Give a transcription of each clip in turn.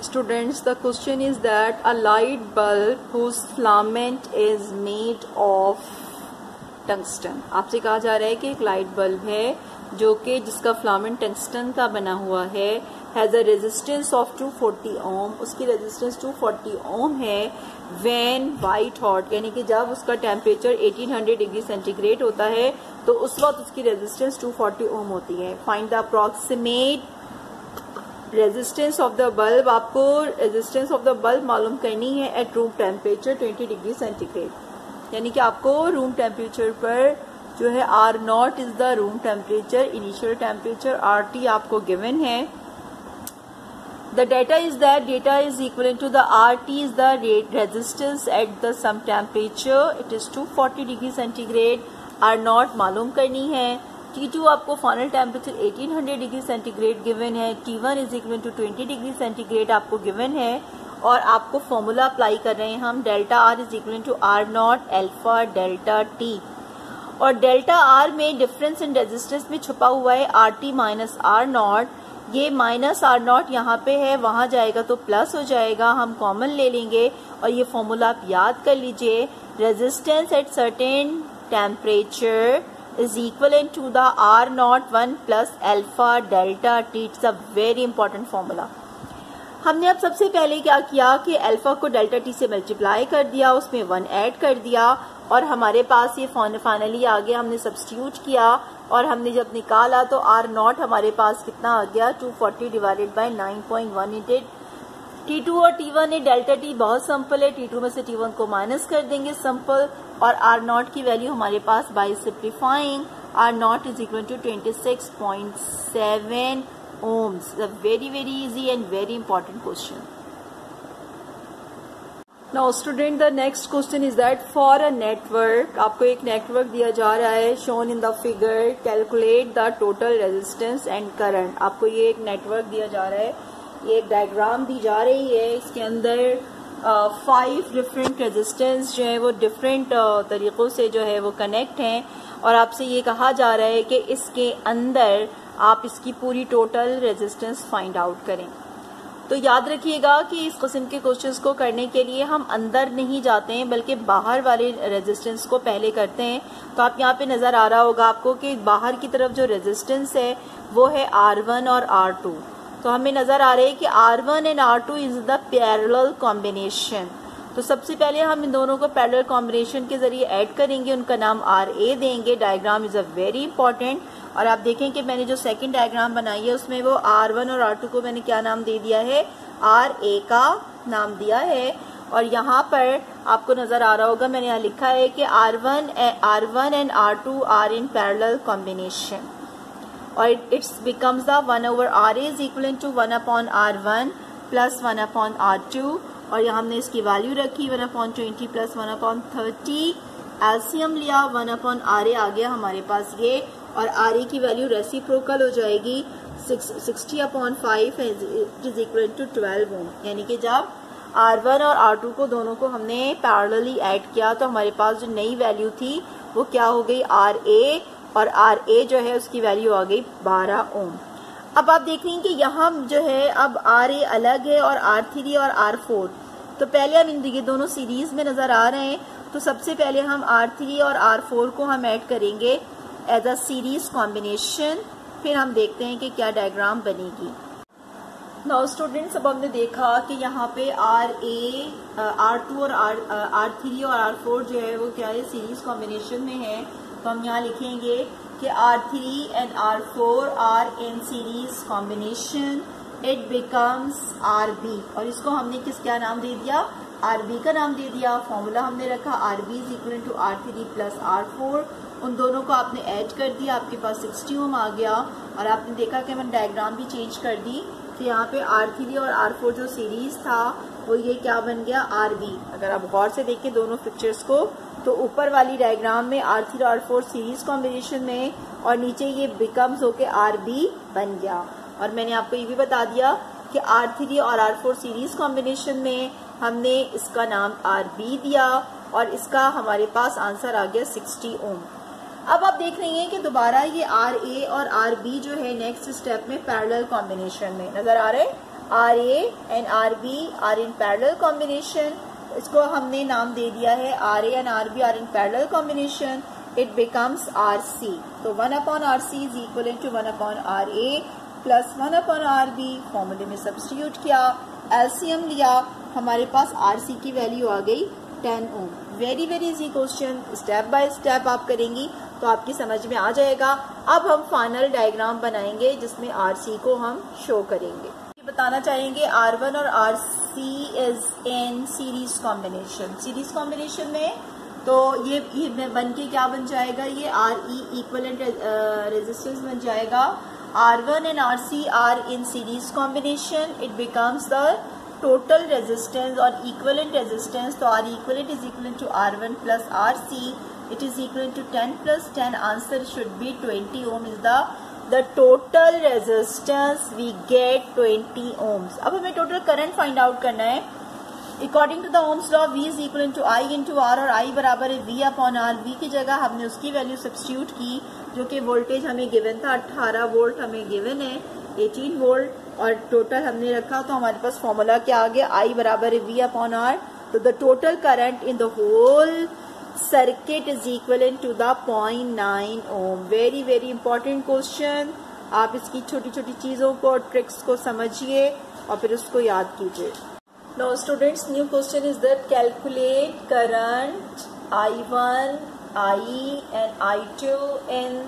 Students, the question is that a light bulb whose filament is made of tungsten, आपसे कहा जा रहा है कि एक लाइट बल्ब है जो कि जिसका फिलामेंट टंगस्टन का बना हुआ है, हैज़ अ रेजिस्टेंस ऑफ 240 ओम, उसकी रेजिस्टेंस 240 ओम है। व्हेन वाइट हॉट, यानी कि जब उसका टेम्परेचर 1800 डिग्री सेंटीग्रेड होता है तो उस वक्त उसकी रेजिस्टेंस 240 ओम होती है। Find the approximate resistance of the bulb, आपको रेजिस्टेंस ऑफ द बल्ब मालूम करनी है at room temperature 20 degree centigrade, यानी कि आपको रूम टेम्परेचर पर जो है R0 is the room temperature, initial temperature, RT आपको गिवन है। The data is that data is equal to the RT is the resistance at the some temperature, it is 240 degree centigrade. R0 मालूम करनी है। T2 आपको final temperature 1800 degree centigrade given है। T1 is equal to 20 degree centigrade आपको given है और आपको formula apply कर रहे हैं हम, delta R is equal to R0 alpha delta T, और डेल्टा R में डिफरेंस इन रेजिस्टेंस में छुपा हुआ है RT माइनस R0। ये माइनस R0 यहाँ पे है, वहां जाएगा तो प्लस हो जाएगा, हम कॉमन ले लेंगे और ये फॉर्मूला आप याद कर लीजिए। Resistance at certain temperature is equivalent to the R0 1 plus alpha delta T. It's a very important formula. हमने अब सबसे पहले क्या किया कि अल्फा को डेल्टा टी से मल्टीप्लाई कर दिया, उसमें 1 ऐड कर दिया और हमारे पास ये फाइनली आ गया। हमने सब्स्टिट्यूट किया और हमने जब निकाला तो R0 हमारे पास कितना आ गया, 240 डिवाइडेड बाय 9.1 T2 और T1 है। डेल्टा T बहुत सिंपल है, T2 में से T1 को माइनस कर देंगे, सिंपल, और R0 की वैल्यू हमारे पास by simplifying R0 is equal to 26.7 ohms. Very easy and very important question. Now student, the next question is that for a network, आपको एक नेटवर्क दिया जा रहा है, shown in the figure, calculate the total resistance and current. आपको ये एक network दिया जा रहा है, ये एक डायग्राम दी जा रही है, इसके अंदर 5 डिफरेंट रेजिस्टेंस जो है वो डिफरेंट तरीक़ों से जो है वो कनेक्ट हैं और आपसे ये कहा जा रहा है कि इसके अंदर आप इसकी पूरी टोटल रेजिस्टेंस फाइंड आउट करें। तो याद रखिएगा कि इस किस्म के क्वेश्चंस को करने के लिए हम अंदर नहीं जाते हैं बल्कि बाहर वाले रेजिस्टेंस को पहले करते हैं। तो आप यहाँ पे नज़र आ रहा होगा आपको कि बाहर की तरफ जो रेजिस्टेंस है वो है R1 और R2। तो हमें नज़र आ रहा है कि R1 and R2 is the parallel combination. तो सबसे पहले हम इन दोनों को पैरेलल कॉम्बिनेशन के जरिए ऐड करेंगे, उनका नाम RA देंगे। Diagram is a very important, और आप देखें कि मैंने जो सेकंड डायग्राम बनाई है उसमें वो R1 और R2 को मैंने क्या नाम दे दिया है, RA का नाम दिया है। और यहाँ पर आपको नजर आ रहा होगा मैंने यहाँ लिखा है कि R1 and R2 are in parallel combination, और it's becomes the 1/RA is equal to 1/R1 plus 1/R2, और यहाँ हमने इसकी वैल्यू रखी 1/20 प्लस 1/30, एलसीएम लिया, 1/RA आ गया हमारे पास ये, और RA की वैल्यू रेसिप्रोकल हो जाएगी 60/5 इज इक्वल टू 12 ओम, यानी कि जब R1 और R2 को दोनों को हमने पैरेलली ऐड किया तो हमारे पास जो नई वैल्यू थी वो क्या हो गई, RA, और RA जो है उसकी वैल्यू आ गई 12 ओम। अब आप देख रहे हैं कि यहाँ जो है अब RA अलग है और R3 और R4, तो पहले हम ये दोनों सीरीज में नजर आ रहे हैं, तो सबसे पहले हम R3 और R4 को हम ऐड करेंगे एज अ सीरीज कॉम्बिनेशन, फिर हम देखते हैं कि क्या डायग्राम बनेगी। नाउ स्टूडेंट्स, अब हमने देखा कि यहाँ पे R2 और R3 और R4 जो है वो क्या है, सीरीज कॉम्बिनेशन में है। तो हम यहाँ लिखेंगे कि R3 and R4 are in series combination, it becomes RB, और इसको हमने क्या नाम दे दिया, RB का नाम दे दिया। फॉर्मूला हमने रखा RB is equal to R3 plus R4, उन दोनों को आपने ऐड कर दिया, आपके पास 60 ओम आ गया, और आपने देखा कि मैंने डायग्राम भी चेंज कर दी कि यहाँ पे R3 और R4 जो सीरीज था वो ये क्या बन गया, RB। अगर आप गौर से देखें दोनों पिक्चर्स को, तो ऊपर वाली डायग्राम में R3 और R4 सीरीज कॉम्बिनेशन में, और नीचे ये बिकम्स होके RB बन गया। और मैंने आपको ये भी बता दिया कि R3 और R4 सीरीज कॉम्बिनेशन में हमने इसका नाम RB दिया और इसका हमारे पास आंसर आ गया 60 ओम। अब आप देख रही हैं कि दोबारा ये RA और RB जो है नेक्स्ट स्टेप में पैरेलल कॉम्बिनेशन में नजर आ रहे हैं। R A and R B are in parallel combination, इसको हमने नाम दे दिया है R A and R B are in parallel combination, it becomes R C. तो 1/RC is equal to 1/RA plus 1/RB, फॉर्मूले में सब्स्टिट्यूट किया, एलसीएम लिया, हमारे पास आरसी की वैल्यू आ गई 10 ohm. Very very easy question, step by step आप करेंगी तो आपकी समझ में आ जाएगा। अब हम फाइनल डायग्राम बनाएंगे जिसमें आरसी को हम शो करेंगे। बताना चाहेंगे R1 और RC is in series combination. Series combination में तो ये बन के क्या बन जाएगा, ये RE इक्विवेलेंट रेजिस्टेंस बन जाएगा। R1 and RC are in series combination, it becomes the total resistance और इक्विवेलेंट रेजिस्टेंस। तो R equivalent is equivalent to R1 plus RC, it is equivalent to 10 plus 10, answer should be 20 ohm is the total resistance we get 20 ohms। अब हमें total current find out करना है। According to the Ohm's law V is equal to I into R, और I बराबर है V upon R। V की जगह हमने उसकी वैल्यू सब्स्टिट्यूट की जो कि वोल्टेज हमें गिवन था 18 वोल्ट हमें गिवन है 18 वोल्ट, और टोटल हमने रखा तो हमारे पास फॉर्मूला क्या आ गया, I बराबर है V अपॉन R। तो the total current in the whole circuit is equivalent to the 0.9 ohm. Very very important question, आप इसकी छोटी छोटी चीजों को और ट्रिक्स को समझिए और फिर उसको याद कीजिए। Now students, new question is that calculate current I1, I and I2 in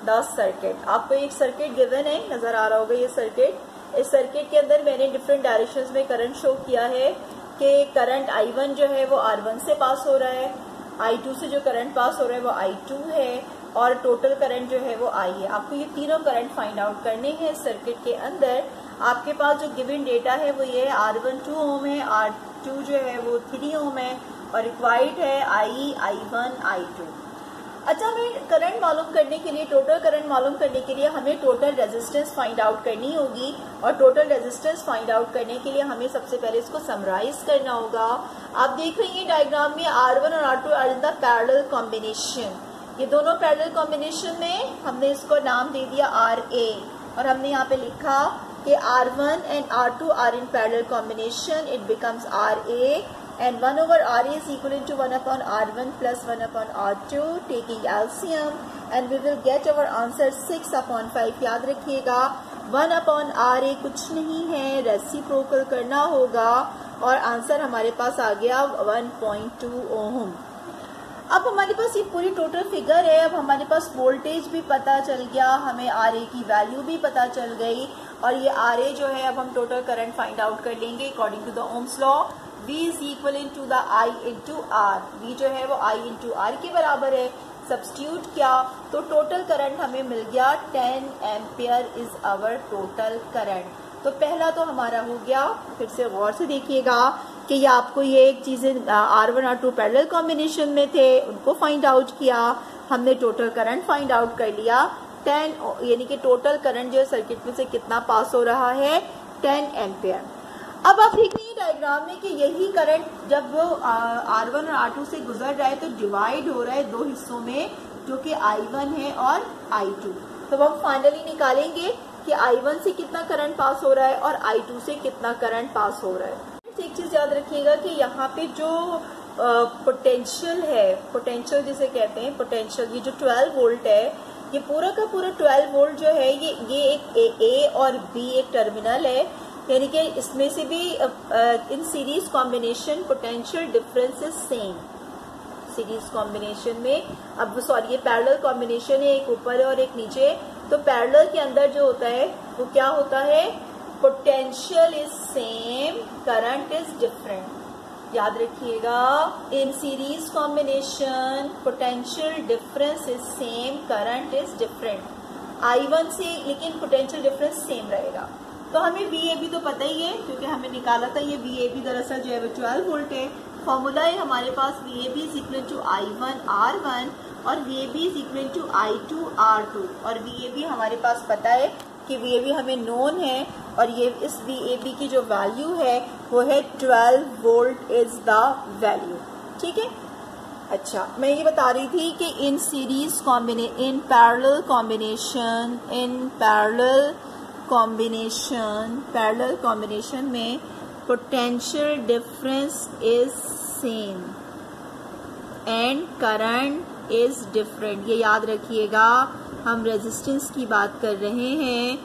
the circuit. आपको एक सर्किट गिवन है, नजर आ रहा होगा ये सर्किट। इस सर्किट के अंदर मैंने डिफरेंट डायरेक्शंस में करंट शो किया है कि करंट I1 जो है वो R1 से पास हो रहा है, I2 से जो करंट पास हो रहा है वो I2 है, और टोटल करंट जो है वो I है। आपको ये तीनों करंट फाइंड आउट करने हैं सर्किट के अंदर। आपके पास जो गिवन डेटा है वो ये है, R1 2 ओम है, R2 जो है वो 3 ओम है, और रिक्वायर्ड है I1, I2। अच्छा, हमें करंट मालूम करने के लिए, टोटल करंट मालूम करने के लिए हमें टोटल रेजिस्टेंस फाइंड आउट करनी होगी, और टोटल रेजिस्टेंस फाइंड आउट करने के लिए हमें सबसे पहले इसको समराइज करना होगा। आप देख रही हैं डायग्राम में R1 और R2 are in the parallel combination. ये दोनों पैरेलल कॉम्बिनेशन में हमने इसको नाम दे दिया RA, और हमने यहाँ पे लिखा कि R1 and R2 are in parallel combination, it becomes RA and 1/RA is equal to 1/R1 plus 1/R2, taking LCM and we will get our answer 6/5। याद रखिएगा 1/RA कुछ नहीं है, रेसिप्रोकल करना होगा, और आंसर हमारे पास आ गया 1.2 ओम। अब हमारे पास ये पूरी टोटल फिगर है। अब हमारे पास वोल्टेज भी पता चल गया, हमें RA की वैल्यू भी पता चल गई, और ये RA जो है अब हम टोटल करंट फाइंड आउट कर लेंगे according to the Ohm's law. V is equal to the I into R। V जो है वो I इंटू R के बराबर है। सब्स्टिट्यूट किया तो टोटल करंट हमें मिल गया 10 ampere is our total current. तो पहला तो हमारा हो गया, फिर से गौर से देखिएगा कि ये आपको ये एक चीजें R1 R2 पैरेलल कॉम्बिनेशन में थे, उनको फाइंड आउट किया, हमने टोटल करंट फाइंड आउट कर लिया 10, यानी कि टोटल करंट जो है सर्किट में से कितना पास हो रहा है 10 एम्पियर। अब आप देख रही हैं डायग्राम में कि यही करंट जब R1 और R2 से गुजर रहा है तो डिवाइड हो रहा है दो हिस्सों में, जो कि I1 है और I2। तो हम फाइनली निकालेंगे कि I1 से कितना करंट पास हो रहा है और I2 से कितना करंट पास हो रहा है। एक चीज याद रखिएगा कि यहाँ पे जो पोटेंशियल है, पोटेंशियल जिसे कहते हैं पोटेंशियल, ये जो 12 वोल्ट है, ये पूरा का पूरा 12 वोल्ट जो है ये एक A और B एक टर्मिनल है, यानी कि इसमें से भी इन series combination potential difference is same. Series combination में, अब सॉरी ये पैरेलल कॉम्बिनेशन है, एक ऊपर है और एक नीचे। तो पैरेलल के अंदर जो होता है वो क्या होता है, potential is same, current is different. याद रखिएगा, इन series combination potential difference is same, current is different. I1 से लेकिन पोटेंशियल डिफरेंस सेम रहेगा। तो हमें VAB तो पता ही है क्योंकि हमने निकाला था, ये VAB दरअसल जो है वो 12 वोल्ट है। फॉर्मूला है हमारे पास VAB is equal to I1 R1 और VAB is equal to I2 R2, और VAB हमारे पास पता है कि VAB हमें नोन है, और ये इस VAB की जो वैल्यू है वो है 12 वोल्ट इज द वैल्यू। ठीक है। अच्छा, मैं ये बता रही थी कि in series in parallel combination, in parallel combination में potential difference is same and current is different. ये याद रखिएगा, हम रेजिस्टेंस की बात कर रहे हैं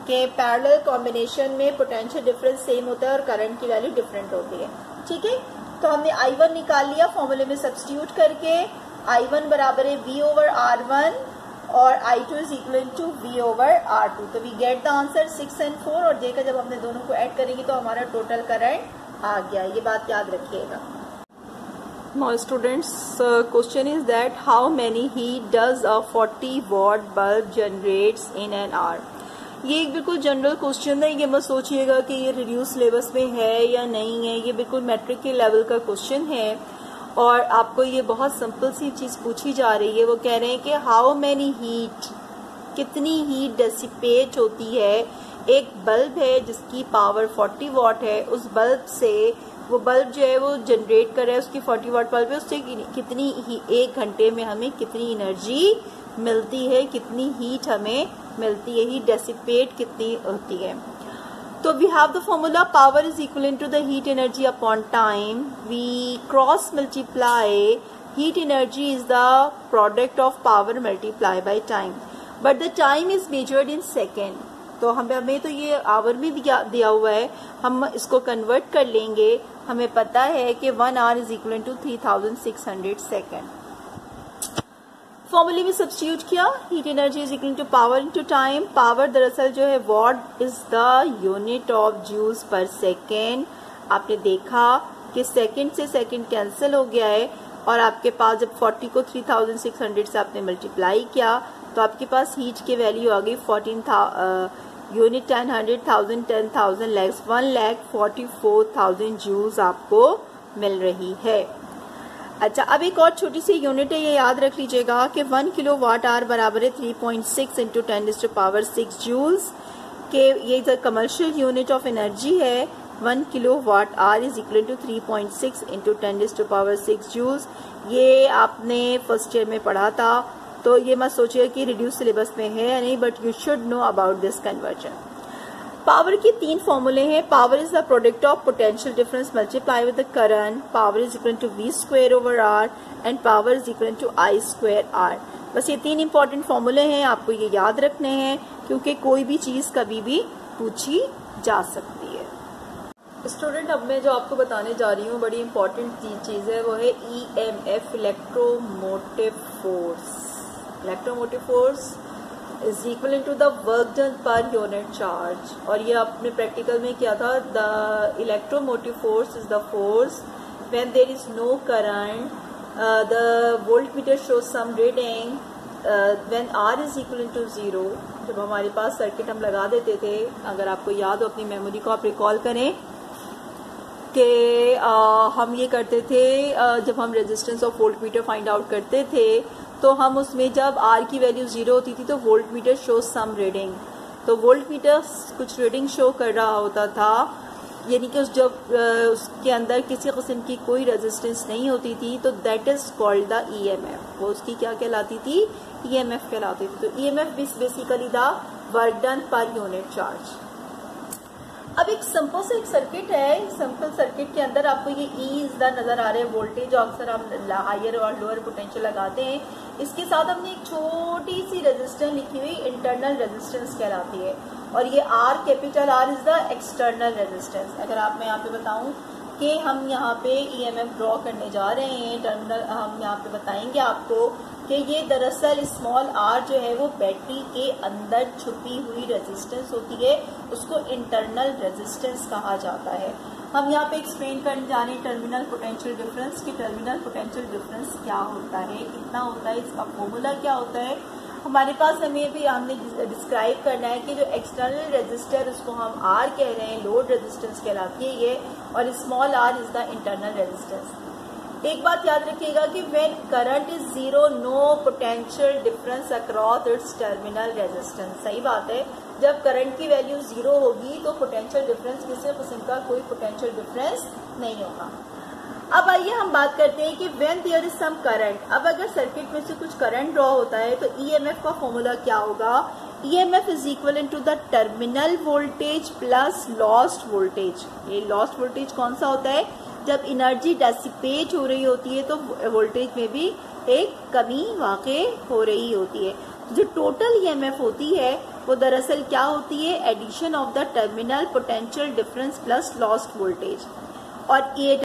कि पैरेलल कॉम्बिनेशन में पोटेंशियल डिफरेंस सेम होता है और करंट की वैल्यू डिफरेंट होती है। ठीक है, तो हमने I1 निकाल लिया फॉर्मूले में सब्स्टिट्यूट करके। I1 बराबर है V ओवर R1 और I2 is equal to V over R2। तो वी गेट द आंसर 6 और 4, और देखा जब हमने दोनों को ऐड करेंगे तो हमारा टोटल करंट आ गया। ये बात याद रखिएगा। Now students, question is that how many heat does a 40 watt bulb generates in an hour? ये एक बिल्कुल जनरल क्वेश्चन है, ये मत सोचिएगा कि ये रिड्यूस सिलेबस में है या नहीं है। ये बिल्कुल मैट्रिक के लेवल का क्वेश्चन है और आपको ये बहुत सिंपल सी चीज पूछी जा रही है। वो कह रहे हैं कि हाउ मैनी हीट, कितनी हीट डेसिपेट होती है। एक बल्ब है जिसकी पावर 40 वाट है, उस बल्ब से वो बल्ब जो है वो जनरेट कर रहा है, उसकी 40 वाट बल्ब है, उससे कितनी ही एक घंटे में हमें कितनी एनर्जी मिलती है, कितनी हीट हमें मिलती है, हीट डेसिपेट कितनी होती है। तो we have the formula power is equal to the heat energy upon time. We cross multiply heat energy is the product of power multiply by time, but the time is measured in second. तो हमें तो ये our में दिया हुआ है, हम इसको कन्वर्ट कर लेंगे। हमें पता है कि 1 hour is equal to 3600 second. फॉर्मूले में सब्स्टिट्यूट किया, heat energy is equal to power into time. Power दरअसल जो है watt is the unit of joules per second. आपने देखा कि सेकेंड से सेकेंड कैंसिल हो गया है और आपके पास जब 40 को 3600 से आपने मल्टीप्लाई किया तो आपके पास हीट की वैल्यू आ गई 14 यूनिट 10,000 10,000 लैक्स 1,44,000 जूल्स आपको मिल रही है। अच्छा, अब एक और छोटी सी यूनिट है, ये याद रख लीजिएगा कि 1 किलो वाट आवर बराबर है 3.6 इंटू 10⁻⁶ जूल्स के। ये कमर्शियल यूनिट ऑफ एनर्जी है। 1 kilo watt hour is equal to 3.6 into 10⁻⁶ joules. ये आपने फर्स्ट ईयर में पढ़ा था, तो ये मत सोचिए कि रिड्यूस सिलेबस में है या नहीं, but you should know about this conversion. Power की 3 फॉर्मूले हैं। Power is the product of potential difference multiply with the current, power is equal to V square over R and power is equal to I square R. बस ये 3 important फॉर्मूले हैं, आपको ये याद रखने हैं क्योंकि कोई भी चीज कभी भी पूछी जा सकती है। स्टूडेंट, अब मैं जो आपको बताने जा रही हूँ बड़ी इंपॉर्टेंट चीज है, वो है EMF, electromotive force. Electromotive force is equal to the work done per unit charge. और ये आपने प्रैक्टिकल में किया था। The electromotive force is the force when there is no current, the voltmeter shows some reading when R is equal to 0। जब हमारे पास circuit हम लगा देते थे, अगर आपको याद हो अपनी मेमोरी को आप रिकॉल करें कि हम ये करते थे, जब हम resistance of voltmeter find out करते थे तो हम उसमें जब R की वैल्यू 0 होती थी तो वोल्टमीटर शो सम रीडिंग। तो वोल्टमीटर कुछ रीडिंग शो कर रहा होता था, यानी कि जब उसके अंदर किसी किस्म की कोई रेजिस्टेंस नहीं होती थी तो that is called the EMF। वो उसकी क्या कहलाती थी? EMF कहलाती थी। तो EMF is basically the work done per unit charge. अब एक सिंपल से एक सर्किट है, सिंपल सर्किट के अंदर आपको ये E इज द नजर आ रहे हैं वोल्टेज, अक्सर हम हायर और लोअर पोटेंशियल लगाते हैं। इसके साथ हमने एक छोटी सी रेजिस्टेंस लिखी हुई इंटरनल रेजिस्टेंस कहलाती है, और ये R, capital R is the external resistance. अगर आप मैं यहाँ पे बताऊं कि हम यहाँ पे EMF ड्रॉ करने जा रहे हैं, टर्मिनल हम यहाँ पे बताएंगे आपको कि ये दरअसल स्मॉल r जो है वो बैटरी के अंदर छुपी हुई रेजिस्टेंस होती है, उसको इंटरनल रेजिस्टेंस कहा जाता है। हम यहाँ पे एक्सप्लेन करने जा रहे हैं टर्मिनल पोटेंशियल डिफरेंस कि टर्मिनल पोटेंशियल डिफरेंस क्या होता है, कितना होता है, इसका फॉर्मूला क्या होता है। हमारे पास हमें भी हमने डिस्क्राइब करना है कि जो एक्सटर्नल रेजिस्टर उसको हम R कह रहे हैं, लोड रेजिस्टेंस कहलाती है ये, और small r is the internal resistance. एक बात याद रखिएगा कि when current is 0 no potential difference across its terminal resistance. सही बात है, जब करंट की वैल्यू 0 होगी तो पोटेंशियल डिफरेंस किसी किस्म का कोई पोटेंशियल डिफरेंस नहीं होगा। अब आइए हम बात करते हैं कि when there is some current. अब अगर सर्किट में से कुछ करंट ड्रॉ होता है तो EMF का फॉर्मूला क्या होगा? EMF is equal to the terminal voltage plus lost voltage. ये लॉस्ट वोल्टेज कौन सा होता है? जब एनर्जी डेसिपेट हो रही होती है तो वोल्टेज में भी एक कमी वाक़ई हो रही होती है। जो टोटल EMF होती है वो दरअसल क्या होती है? Addition of the terminal potential difference plus lost voltage. और ये